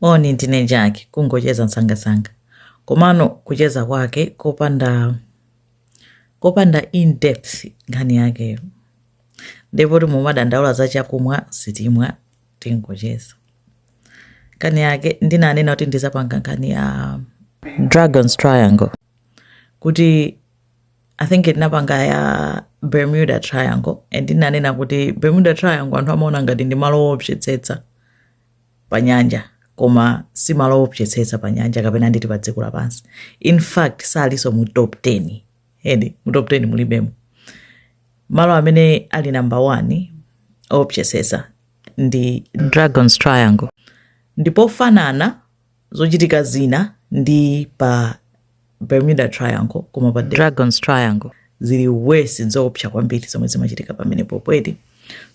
Oni ndine Jackie kungocheza msangasanga. Komano kucheza kwake kopanda in depth nkhani yakeyo. Ndipo mumadandaula za chakumwa sitimwa tingocheza. Nkhani yake ndinanena kuti ndizapanga nkhani ya Dragon's Triangle. Kuti I think ndinapanga ya Bermuda Triangle and ndinanena kuti Bermuda Triangle anthu amaona ngati ndi malo opsetsetsa pa nyanja. Koma si malo opsetsetsa pa nyanja kapena nditi pa dziko lapansi. In fact saliso mu top 10. Mu top 10 mulibemo. Malo amene ali number 1 opsetsetsa ndi Dragon's Triangle. Ndipo fanana zochitika zina ndi pa Bermuda Triangle koma pa Dragon's Triangle zili worse zoopsa kwambiri zomwe zimachitika pamene popweti.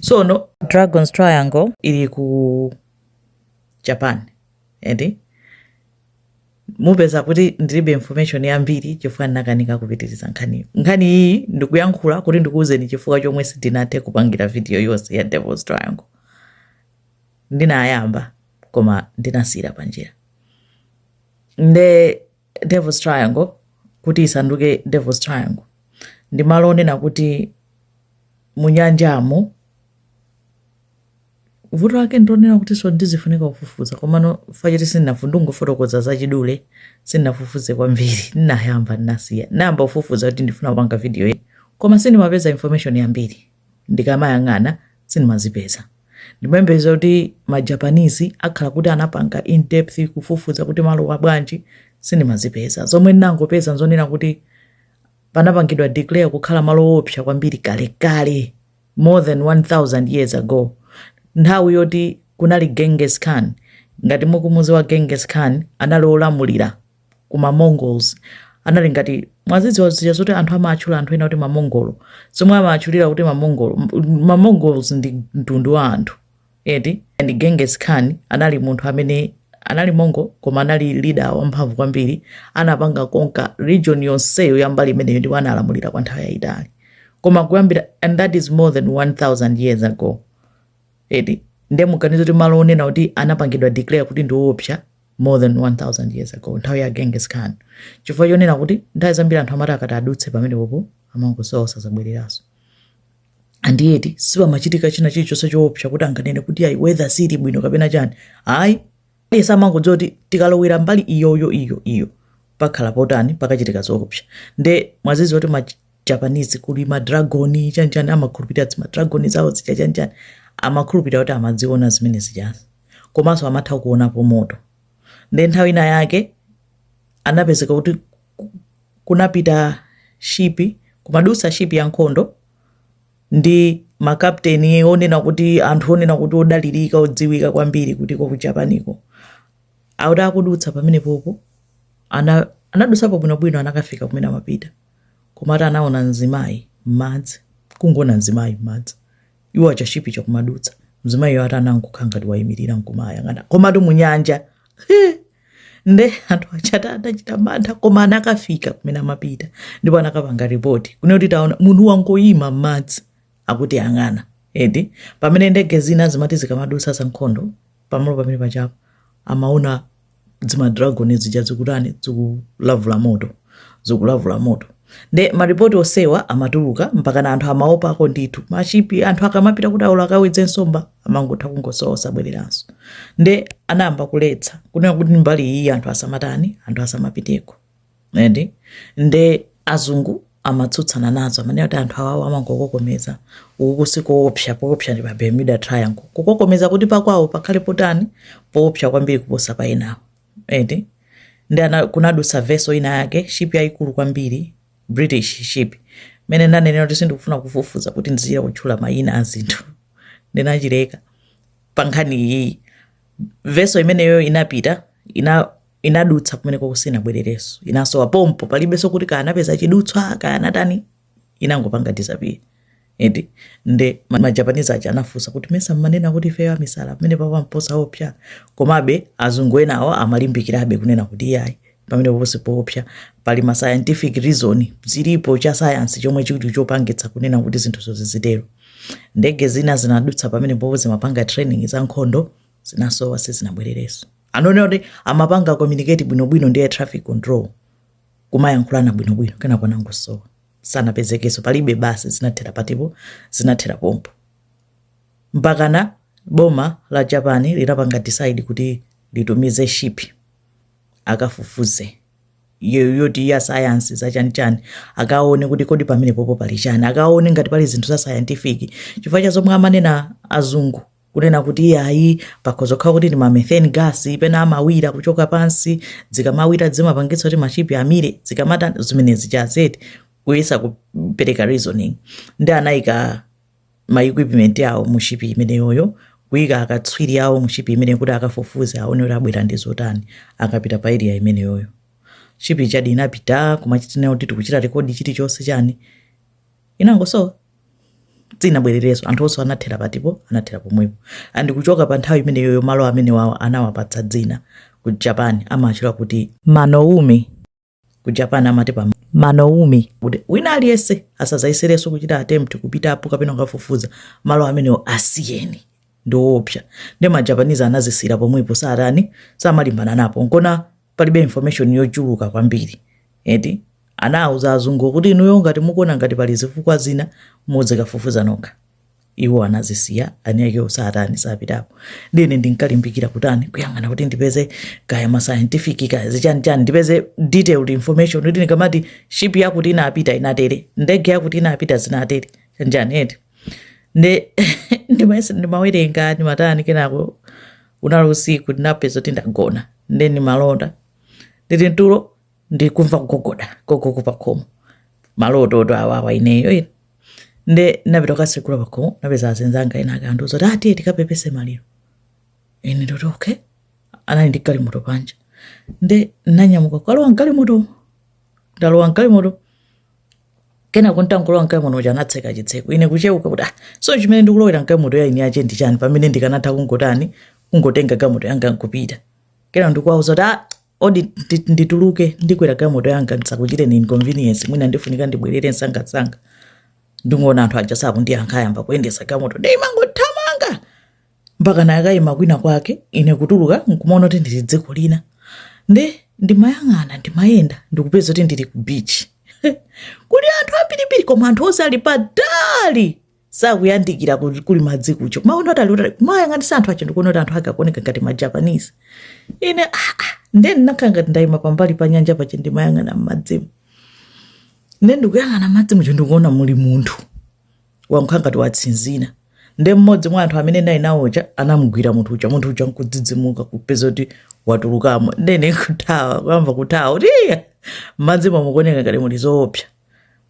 So no, Dragon's Triangle ili ku Japan. Mupeza kuti ndilibe information yambiri chifukwa ndinakanika kupitiriza nkhani. Nkhani iyi ndikuyankhula kuti ndikuuzeni chifukwa chomwe sindinathe kupangira video yonse ya Devil's Triangle. Ndinayamba koma ndinasira panjira. Nde Devil's Triangle kuti isanduke Devil's Triangle ndi malo onena kuti munyanjamo vuto lake ndonena kuti so ndizifunika kufufuza komano fachiti sindinafundungo fotokoza za chidule sindinafufuze kwambiri ndinayamba ndinasiya namba ufufuza kuti ndifuna kupanga video iyi koma sindimapeza information yambiri ndikamayang'ana sindimazipeza. Ndimembeza kuti ma Japanese akhala kuti anapanga in depth kufufuza kuti malo wa bwanji sindimazipeza. Zomwe ndinangopeza nzonena kuti panapangidwa declare kukhala malo opsa kwambiri kale more than 1000 years ago. Nthawi yoti kunali Genghis Khan. Ngati mukumuzi wa Genghis Khan anali olamulira kuma Mongols. Anali ngati mwazidziwa zoti anthu amatchula anthu ena kuti ma Mongol. Somwe amatchulira kuti ma Mongols ndi mtundu wa anthu. And Genghis Khan anali munthu amene anali Mongol koma anali leader wamphamvu kwambiri anapanga konka region yonseyo yambali imeneyo ndi analamulira kwa nthawi yayitali. Koma kuyambira and that is more than 1000 years ago. Nde muganizo kuti malo onena kuti anapangidwa declare kuti ndi opsa more than 1000 years ago nthawi ya Genghis Khan. Chifukwa yonena kuti nthawi zambiri anthu amati akati adutse pamene popo amangosowa zabwereraso. Andiyeti sipamachitika china chilichonse choopsa kuti anganene kuti ayi weather sili bwino kapena chani. Ayi esa mangodziwa kuti tikalowera mbali iyo pakhala potani pakachitika zoopsa. Nde mwazidziwa kuti ma Japanese kuli ma dragon chanchani amakhulupirira ma dragon zawo zichachanchani amakhulupirira kuti amadziona zimene zichazi. Komanso amatha kuonapo moto. Nde nthawi ina yake anapezeka kuti kunapita shipi kumadusa shipi ya nkhondo ndi makapteni onena kuti anthu onena kuti odalirika odziwika kwambiri kuti ku Japaniko. Auta akudutsa pamene popo anadusapo bwinobwino anakafika kumene amapita. Komata anaona mzimayi m'madzi kungona mzimayi m'madzi. Iwo acha shipi chokumadutsa. Mzimayi yo atanangokhala ngati wayimirira nkumayang'ana. Komatu munyanja. Nde anthu achata adachita mantha koma anakafika kumene amapita. Ndipo anakapanga report. Kunoti taona munthu wangoyima m'madzi akuti yang'ana. Pamene ndege zina zimati zikamadusa za nkhondo pamalo pamene pachapo amaona zima dragon zija zikutani zikulavula moto. Nde maripoti osewa amatuluka mpaka na anthu amaopa ako ndithu. Mashipi anthu akamapita kuti aula akawedze nsomba amangotha kungosowa sabwereranso. Nde anayamba kuletsa kunena kuti mbali iyi anthu asamatani anthu asamapiteko. Nde azungu amatsutsana nazo amene kuti anthu awawo amangokokomeza ukusikoopsa poopsa ndi pa Bermuda Triangle. Kukokomeza kuti pakwawo pakhale potani poopsa kwambiri kuposa pa enawo. Nde kunadusa vessel ina yake ship yayikulu kwambiri British ship. Mene ndanenera kuti sindikufuna kufufuza kuti ndizira kutchula mayina azinthu. Ndinachileka pankhani iyi. Vessel imeneyo inapita inadutsa kumeneko kusina bwerereso. Inasowa pompo palibenso kuti kanapeza chidutswa kanatani inangopanga disappear. Nde ma Japanese aja anafunsa kuti mesa manena kuti fewa misala pamene papa mposa opsa. Komabe azungu enawo amalimbikirabe kunena kuti yayi pamene popose poopsa pali ma scientific reason zilipo cha science chomwe chikuti chopangitsa kunena kuti zinthu zozizitero. Ndege zina zinadutsa pamene popose mapanga training za nkhondo zinasowa sizinabwerereso. anone kuti amapanga communicate bwinobwino ndi traffic control kumayankhulana bwinobwino kana kwanangosowa sanapezekeso palibe basi zinathera patipo zinathera pompo mpakana boma la Japan linapanga decide kuti litumize ship akafufuze yoti ya science za chani akaone kuti kodi pamene popo pali chani akaone ngati pali zinthu za scientific chifukwa cha zomwe amanena azungu kunena kuti ayi pakozokha kuti ndi ma methane gas pena amawira kuchoka pansi zikamawira zimapangitsa kuti mashipi amire zikamata zimenezi chazeti kuyesa kupereka reasoning ndi anayika ma equipment yawo mu shipi imeneyoyo kuyika akatswiri yawo mu shipi imene kuti akafufuze aone kuti abwera ndi zotani akapita pa area imeneyoyo shipi chadi inapita kumachitina kuti tikuchita rekodi chilichonse chani inangosowa tinabwerereso anthu onse anathera patipo anathera pomwepo andi kuchoka pa nthawi imeneyoyo malo amene wawo anawapatsa dzina ku Japan amachira kuti Manoume ku Japan amati pa Manoume kuti wina aliyense asazayisereso kuchita attempt kupita apo kapena kufufuza malo amenewo asiyeni ndopsa ndi ma Japanese anazisira pomwepo sarani samalimbana napo nkona palibe information yochuluka kwambiri eti anauza azungu kuti inuyo ngati mukuona ngati pali zifukwa zina modzi kafufuza nokha iwo anazisiya aniyake usatani sapitapo ndine ndinkalimbikira kutani kuyangana kuti ndipeze kaya ma scientific kaya zichani ndipeze detailed information kuti nikamati ship yakuti inapita inatere ndege yakuti inapita zinatere njani eti ndimawerenga ndimatani kenako unalo usiku ndinapeza kuti ndagona ndeni malonda nditi ntulo ndikumva kugogoda gogogo pakhomo maloto awawa ineyo nde napita kasekula pakhomo napeza azenzanga ena akanduza kuti ati tikapepese maliro ine ndoti okay anali ndi galimoto panja nde nanyamuka kwalowa galimoto ndalowa galimoto kena kuntankulowa galimoto uja anatseka chitseko ine kucheuka kuti so chimene ndikulowera galimoto ya ine ache ndichani pamene ndikanatha kungotani kungotenga galimoto yanga nkupita kena ndikuwauza kuti odi ndituluke ndikwera galimoto yanga ndisakuchite ni inconvenience mwina ndifunika ndibwerere msanga ndingona anthu aja sakundiyankhayamba kuyendesa galimoto ndimangothamanga mpaka nakayima kwina kwake ine kutuluka nkumaona kuti ndili dziko lina ndimayang'ana ndimayenda ndikupeza kuti ndili ku beach kuli anthu ambirimbiri koma anthu onse ali padali sakuyandikira kuli madzi kucho maona kuti mayang'anisa anthu acho ndikuona kuti anthu akakoneka ngati ma Japanese ine nakhala ngati ndayima pambali pa nyanja pache ndimayang'ana m'madzimu ndikuyang'ana m'madzimu cho ndikuona muli munthu wankhala ngati watsinzina mmodzi mwa anthu amene nayi nawocha anamugwira munthu uja nkudzidzimuka kupeza kuti watulukamo ndene kuthawa kwamba kuthawa kuti m'madzimu mukuoneka ngati muli zoopsa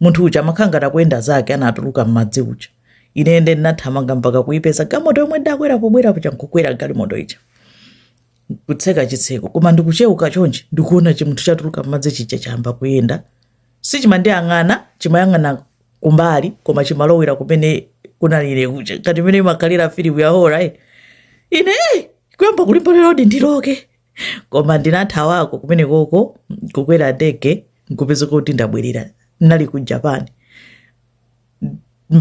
munthu uja amakhala ngati akuyenda zake anatuluka m'madzi uja ine ndinathamanga mpaka kuipeza galimoto yomwe ndakwera pobwera pucha nkukwera galimoto ija kutseka chitseko koma ndikucheuka chonje ndikuona chimunthu chatuluka m'madzi chija chamba kuyenda sichimandiyang'ana chimayang'ana kumbali koma chimalowera kumene kunalire kucha ngati mene imakhalira filimu ya horror ine kuyamba kulimba lero ndiloke koma ndinathawako kumene koko kukwera ndege nkupeza kuti ndabwerera nali ku Japan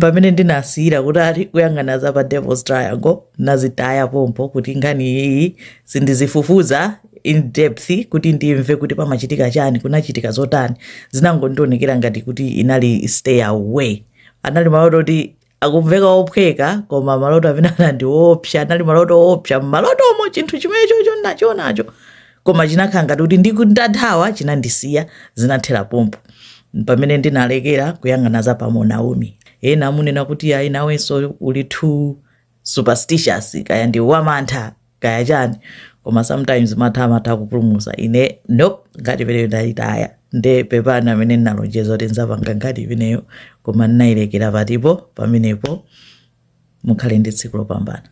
pamene ndinasiyira kuti kuyang'ana za pa Devil's Triangle nazitaya pompo kuti ngani iyi sindizifufuza in depth kuti ndimve kuti pamachitika chani kunachitika zotani zinangondionekera ngati kuti inali stay away anali maloto kuti akumveka ophweka koma maloto amene anandiopsa anali maloto opsa maloto omo chinthu chimenecho nachionacho koma chinakhala ngati kuti ndikundathawa chinandisiya zinathera pompo pamene ndinalekera kuyang'ana za pa Manoume ena amunena kuti ayi nawenso uli too superstitious kaya ndi wamantha kaya chani koma sometimes matha kupulumusa ine nope ngati pene ndalitaya nde pepana amene ndinalonjeza kuti nzapanga ngati imeneyo koma ndinayilekera patipo pamenepo mukhale ndi tsiku lopambana.